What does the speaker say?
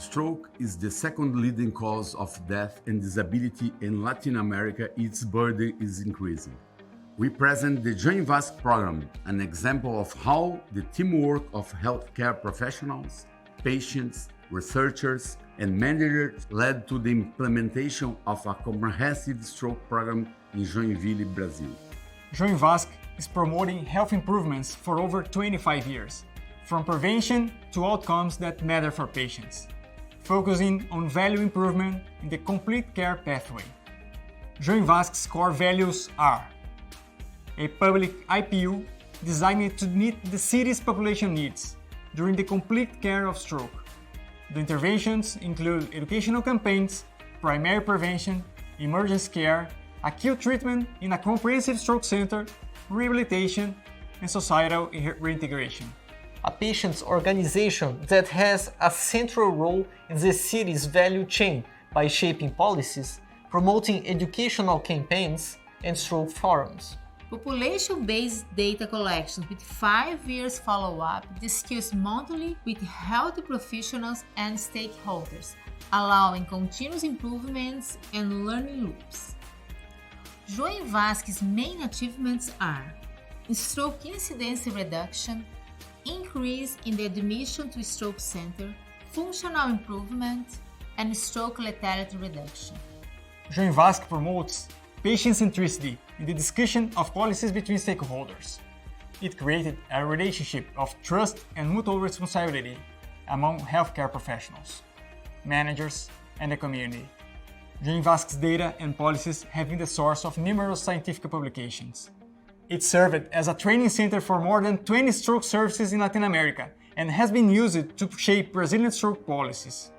Stroke is the second leading cause of death and disability in Latin America. Its burden is increasing. We present the Joinvasc program, an example of how the teamwork of healthcare professionals, patients, researchers, and managers led to the implementation of a comprehensive stroke program in Joinville, Brazil. Joinvasc is promoting health improvements for over 25 years, from prevention to outcomes that matter for patients, focusing on value improvement in the complete care pathway. Joinvasc's core values are a public IPU designed to meet the city's population needs during the complete care of stroke. The interventions include educational campaigns, primary prevention, emergency care, acute treatment in a comprehensive stroke center, rehabilitation, and societal reintegration. A patient's organization that has a central role in the city's value chain by shaping policies, promoting educational campaigns, and stroke forums. Population-based data collection with 5 years follow-up discussed monthly with health professionals and stakeholders, allowing continuous improvements and learning loops. Joinvasc's main achievements are stroke incidence reduction, increase in the admission to stroke center, functional improvement, and stroke lethality reduction. Joinvasc promotes patient centricity in the discussion of policies between stakeholders. It created a relationship of trust and mutual responsibility among healthcare professionals, managers, and the community. Joinvasc's data and policies have been the source of numerous scientific publications. It served as a training center for more than 20 stroke services in Latin America and has been used to shape Brazilian stroke policies.